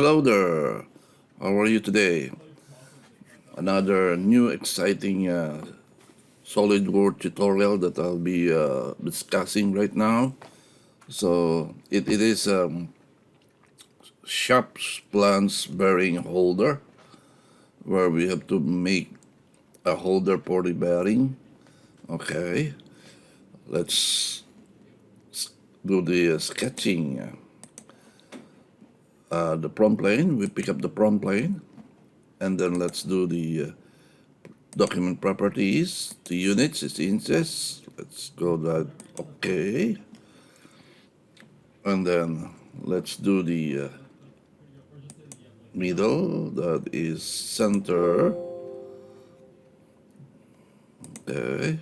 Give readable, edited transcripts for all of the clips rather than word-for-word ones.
Hello there. How are you today? Another new exciting SolidWorks tutorial that I'll be discussing right now. So it is sharp plans bearing holder where we have to make a holder for the bearing. Okay, let's do the sketching. The prompt plane, we pick up the prompt plane, and then let's do the document properties. The units is inches. Let's go that. Okay, and then let's do the middle, that is center. Okay,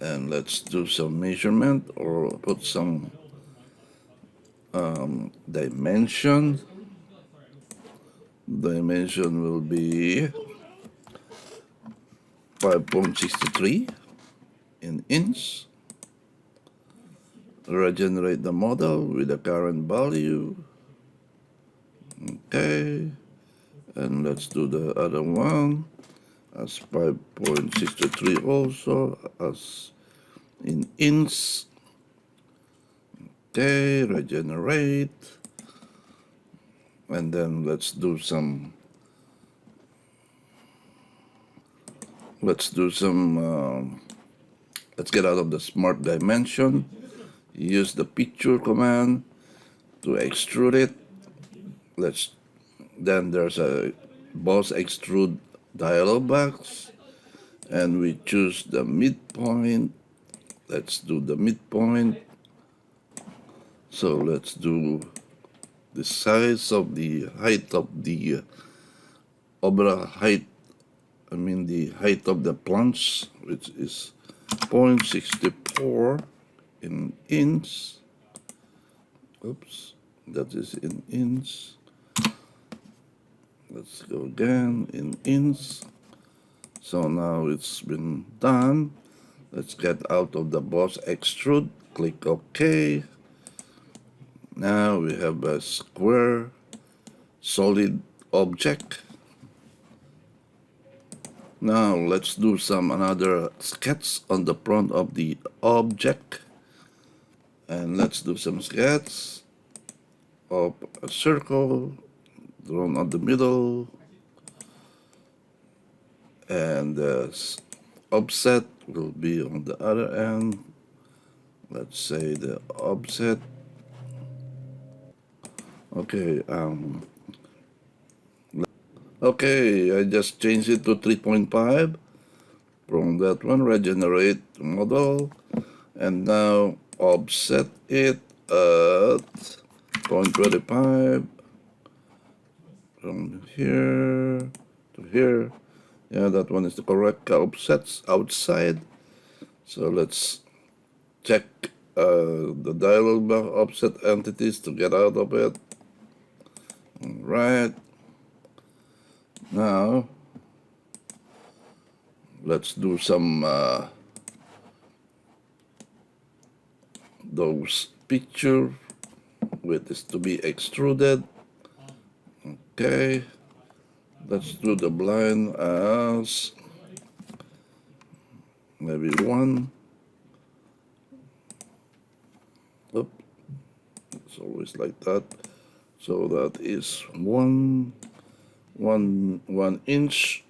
and let's do some measurement or put some dimension. Dimension will be 5.63 in inch. Regenerate the model with the current value. Okay, and let's do the other one as 5.63 also as in inch. Okay, regenerate, and then let's get out of the smart dimension, use the picture command to extrude it. Then there's a boss extrude dialog box, and we choose the midpoint. Let's do the midpoint. So let's do the size of the height of the overall height, the height of the planche, which is 0.64 in inch. Oops, that is in inch. Let's go again in inch. So now it's been done. Let's get out of the boss extrude, click OK. Now we have a square solid object. Now let's do another sketch on the front of the object. And let's do some sketch of a circle drawn on the middle. And the offset will be on the other end. Let's say the offset. Okay, I just changed it to 3.5. From that one, regenerate model, and now offset it at 0.25 from here to here. Yeah, that one is the correct offsets outside. So let's check the dialog box offset entities to get out of it. All right. Now let's do some those picture with this to be extruded. Okay, let's do the blind as maybe 1. Oop, it's always like that. So that is 1 inch.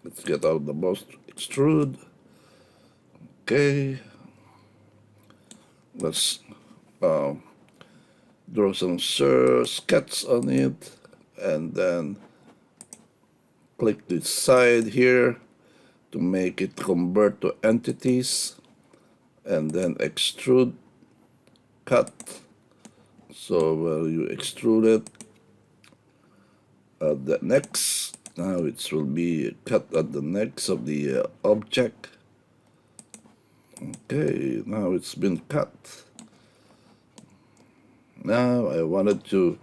Let's get out the boss extrude. Okay, let's draw some sketch on it, and then click this side here to make it convert to entities, and then extrude, cut. So you extrude it at the next. Now it will be cut at the next of the object. Okay, now it's been cut. Now I wanted to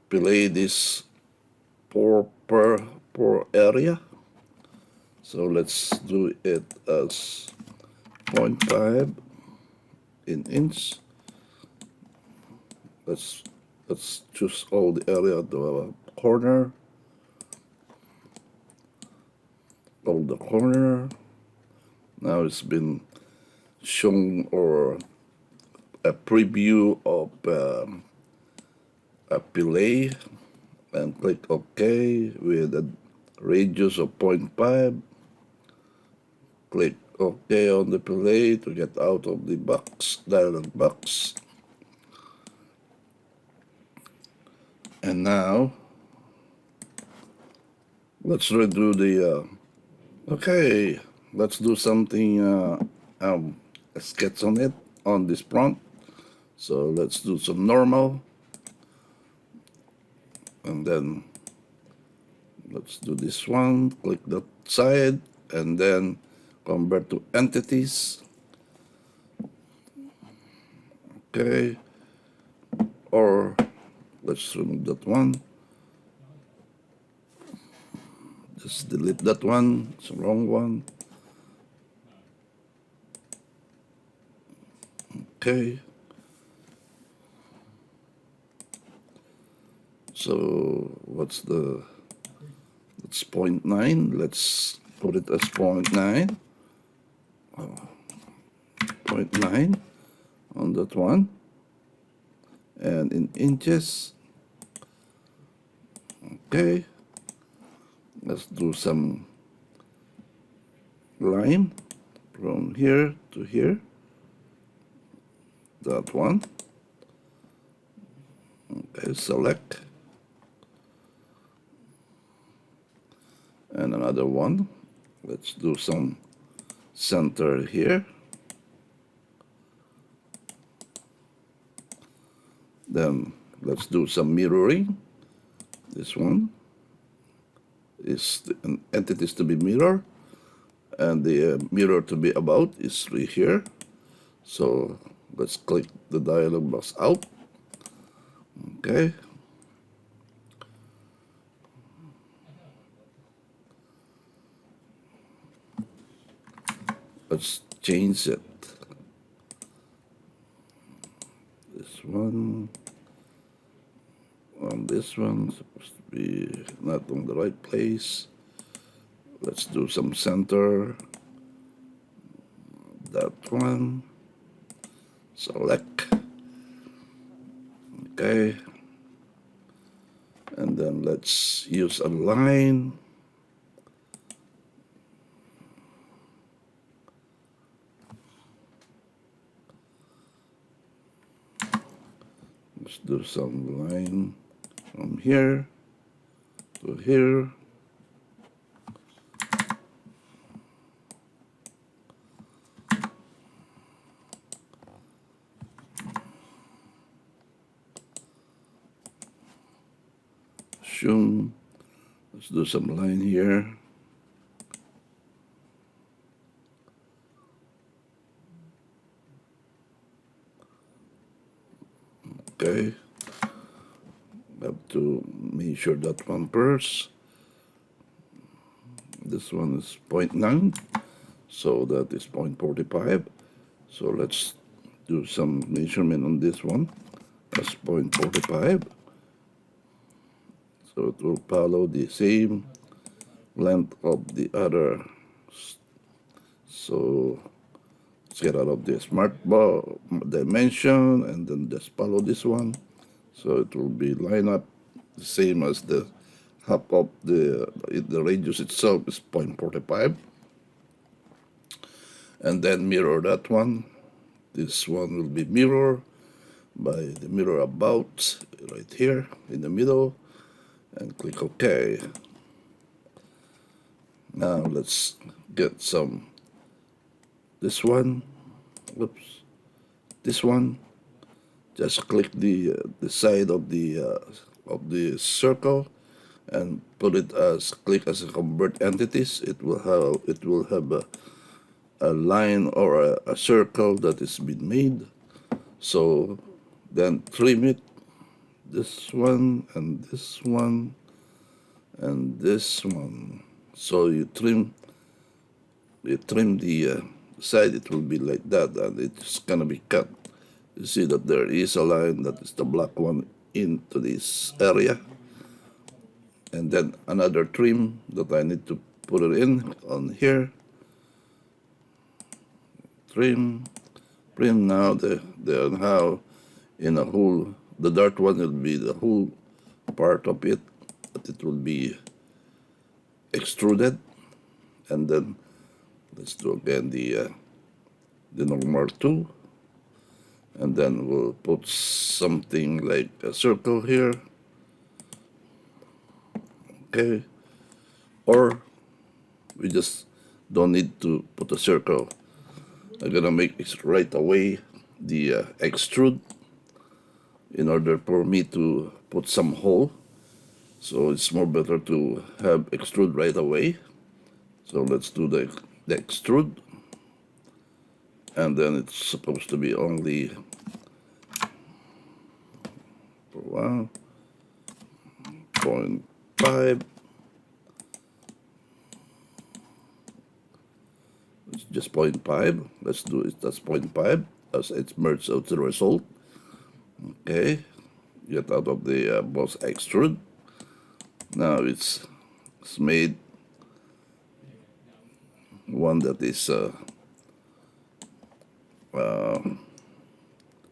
play this per area. So let's do it as 0.5 in inch. let's choose all the area of the corner, all the corner. Now it's been shown, or a preview of a fillet, and click OK with a radius of 0.5. Click OK on the fillet to get out of the box, dialog box. And now let's redo the okay, let's do something, a sketch on it, on this front. So let's do some normal, and then let's do this one, click that side, and then convert to entities. Okay, or let's remove that one. Just delete that one, it's the wrong one. Okay. So what's it's 0.9. Let's put it as 0.9. 0.9 on that one. And in inches. Okay. Let's do some line from here to here. That one. Okay, select. And another one. Let's do some center here. Then let's do some mirroring. This one is an entities to be mirror, and the mirror to be about is right here. So let's click the dialog box out. Okay. Let's change it. This one, on this one, supposed to be not on the right place. Let's do some center. That one. Select. Okay. And then let's use a line. Let's do some line from here to here. Let's do some line here. Okay. Have to measure that one first. This one is 0.9, so that is 0.45. So let's do some measurement on this one. That's 0.45. So it will follow the same length of the other. So let's get out of the smart dimension and then just follow this one. So it will be line up the same as the half of the radius itself is 0.45. And then mirror that one. This one will be mirror by the mirror about right here in the middle, and click OK. Now let's get some, this one, oops, this one. Just click the side of the circle and put it as, click as a convert entities. It will have a line or a circle that is been made. So then trim it, this one and this one and this one. So you trim the side, it will be like that, and it's gonna be cut You see that there is a line that is the black one into this area, and then another trim that I need to put it in on here. Trim now the how in a whole, the dark one will be the whole part of it, but it will be extruded. And then let's do again the normal two, and then we'll put something like a circle here. Okay, or we just don't need to put a circle. I'm gonna make it right away the extrude in order for me to put some hole. So it's more better to have extrude right away. So let's do the extrude, and then it's supposed to be only 1.5. It's just 0.5. Let's do it. That's 0.5 as it's merged out the result. Okay, get out of the boss extrude. Now it's made one that is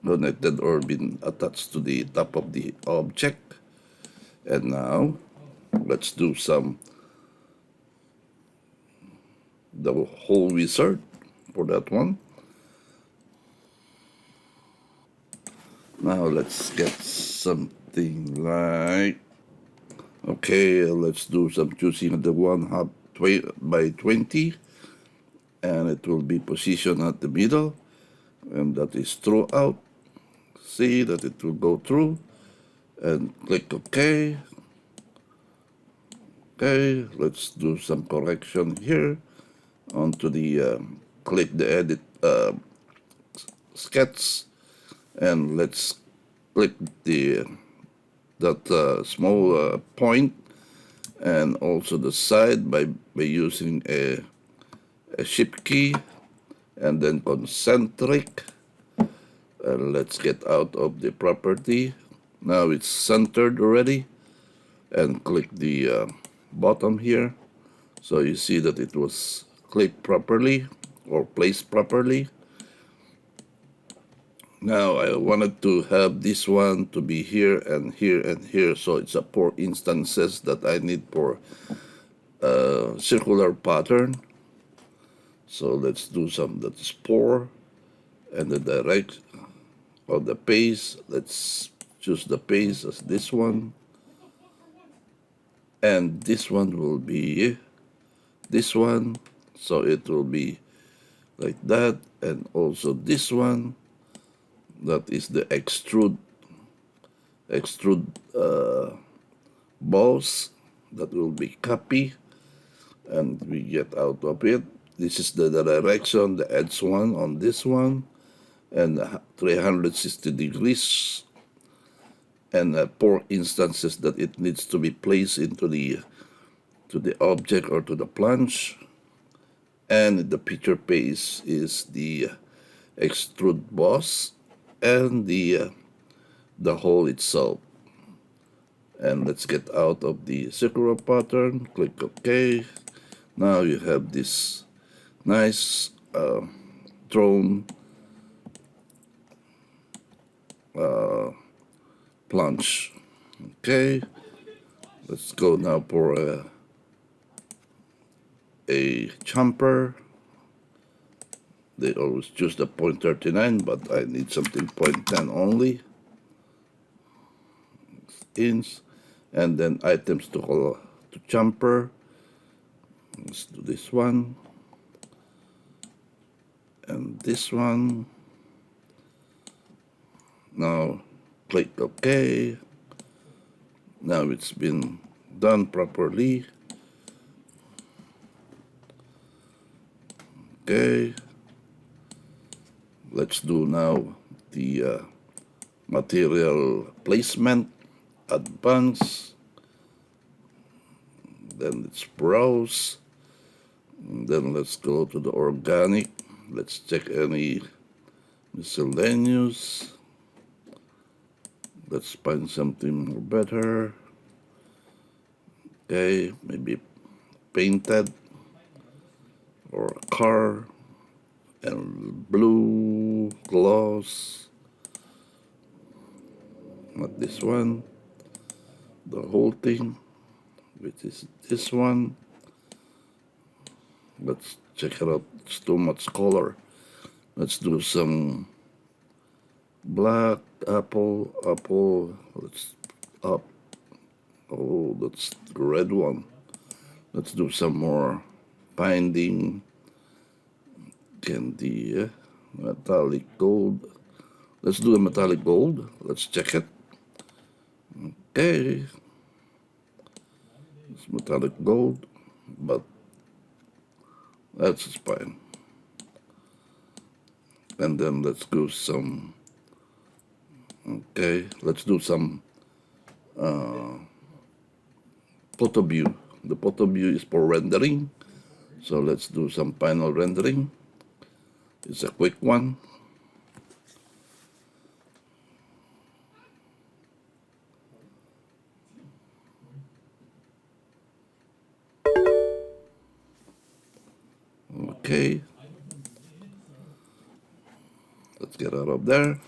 connected or been attached to the top of the object. And now let's do the whole wizard for that one. Now let's get something like, okay, let's do some choosing the 1/2 by 20, and it will be positioned at the middle, and that is throughout. See that it will go through, and click OK. Okay, let's do some correction here onto the click the edit sketch, and let's click that small point, and also the side by using a shift key, and then concentric. And let's get out of the property. Now it's centered already, and click the bottom here, so you see that it was clicked properly or placed properly. Now I wanted to have this one to be here and here and here, so it's a 4 instances that I need for a circular pattern. So let's do some that's 4, and the direct of the pace, let's choose the pace as this one, and this one will be this one, so it will be like that. And also this one, that is the extrude balls, that will be copy, and we get out of it. This is the direction, the edge one on this one, and 360 degrees, and 4 instances that it needs to be placed into the object or to the planche. And the picture pace is the extrude boss and the hole itself. And let's get out of the circular pattern, click OK. Now you have this nice drone planche. Okay, let's go now for a jumper. They always choose the 0.39, but I need something 0.10 only. Inch, and then items to jumper. Let's do this one and this one. Now click OK. Now it's been done properly. Okay, let's do now the material placement, advance, then let's browse, and then let's go to the organic. Let's check any Miscellaneous. Let's find something more better. Okay, maybe painted or a car and blue gloss. Not this one. The whole thing, which is this one. Let's check it out. It's too much color. Let's do some black, apple. Let's up. Oh, that's the red one. Let's do some more binding candy. Metallic gold. Let's do the metallic gold. Let's check it. Okay. It's metallic gold, but that's fine. And then let's do some. Okay, let's do some photo view. The photo view is for rendering. So let's do some final rendering. It's a quick one. Okay. Let's get out of there.